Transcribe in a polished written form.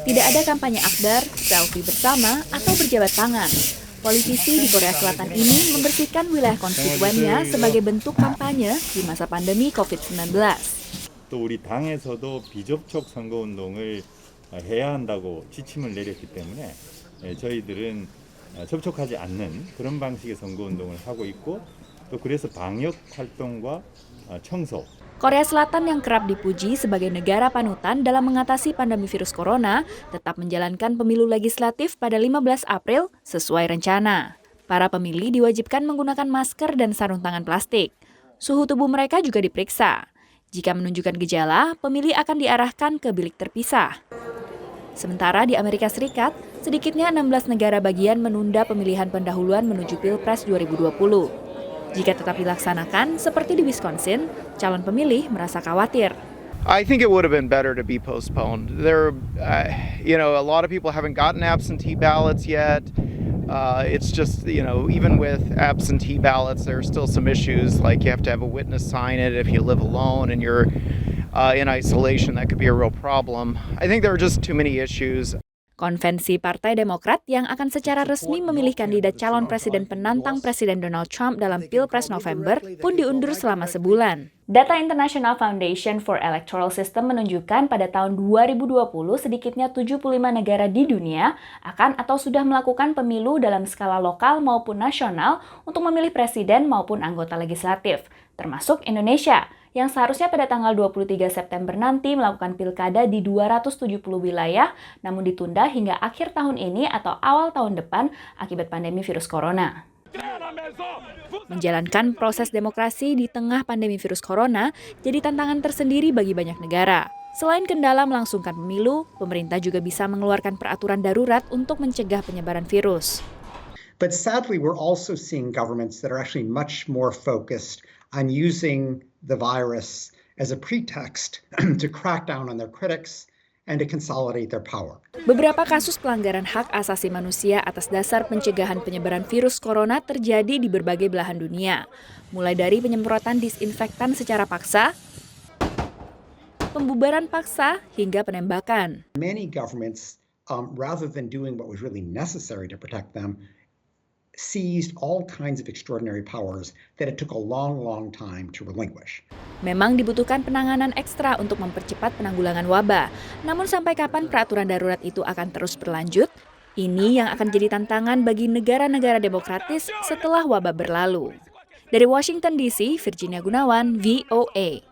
Tidak ada kampanye akbar, selfie bersama, atau berjabat tangan. Politisi di Korea Selatan ini membersihkan wilayah konstituennya sebagai bentuk kampanye di masa pandemi COVID-19. 또 우리 당에서도 비접촉 선거운동을 해야 한다고 지침을 내렸기 때문에 저희들은 접촉하지 않는 그런 방식의 선거운동을 하고 있고 또 그래서 방역 활동과 청소 Korea Selatan yang kerap dipuji sebagai negara panutan dalam mengatasi pandemi virus corona tetap menjalankan pemilu legislatif pada 15 April sesuai rencana. Para pemilih diwajibkan menggunakan masker dan sarung tangan plastik. Suhu tubuh mereka juga diperiksa. Jika menunjukkan gejala, pemilih akan diarahkan ke bilik terpisah. Sementara di Amerika Serikat, sedikitnya 16 negara bagian menunda pemilihan pendahuluan menuju Pilpres 2020. Jika tetap dilaksanakan, seperti di Wisconsin, calon pemilih merasa khawatir. I think it would have been better to be postponed. A lot of people haven't gotten absentee ballots yet. It's just, even with absentee ballots, there are still some issues, like you have to have a witness sign it. If you live alone and you're in isolation, that could be a real problem. I think there are just too many issues. Konvensi Partai Demokrat yang akan secara resmi memilih kandidat calon presiden penantang Presiden Donald Trump dalam Pilpres November pun diundur selama sebulan. Data International Foundation for Electoral System menunjukkan pada tahun 2020 sedikitnya 75 negara di dunia akan atau sudah melakukan pemilu dalam skala lokal maupun nasional untuk memilih presiden maupun anggota legislatif, termasuk Indonesia, yang seharusnya pada tanggal 23 September nanti melakukan pilkada di 270 wilayah, namun ditunda hingga akhir tahun ini atau awal tahun depan akibat pandemi virus corona. Menjalankan proses demokrasi di tengah pandemi virus corona jadi tantangan tersendiri bagi banyak negara. Selain kendala melangsungkan pemilu, pemerintah juga bisa mengeluarkan peraturan darurat untuk mencegah penyebaran virus. But sadly, we're also seeing governments that are actually much more focused on using the virus as a pretext to crack down on their critics and to consolidate their power. Beberapa kasus pelanggaran hak asasi manusia atas dasar pencegahan penyebaran virus corona terjadi di berbagai belahan dunia, mulai dari penyemprotan disinfektan secara paksa, pembubaran paksa, hingga penembakan. Many governments, rather than doing what was really necessary to protect them, seized all kinds of extraordinary powers that it took a long, long time to relinquish. Memang dibutuhkan penanganan ekstra untuk mempercepat penanggulangan wabah. Namun sampai kapan peraturan darurat itu akan terus berlanjut? Ini yang akan jadi tantangan bagi negara-negara demokratis setelah wabah berlalu. Dari Washington DC, Virginia Gunawan, VOA.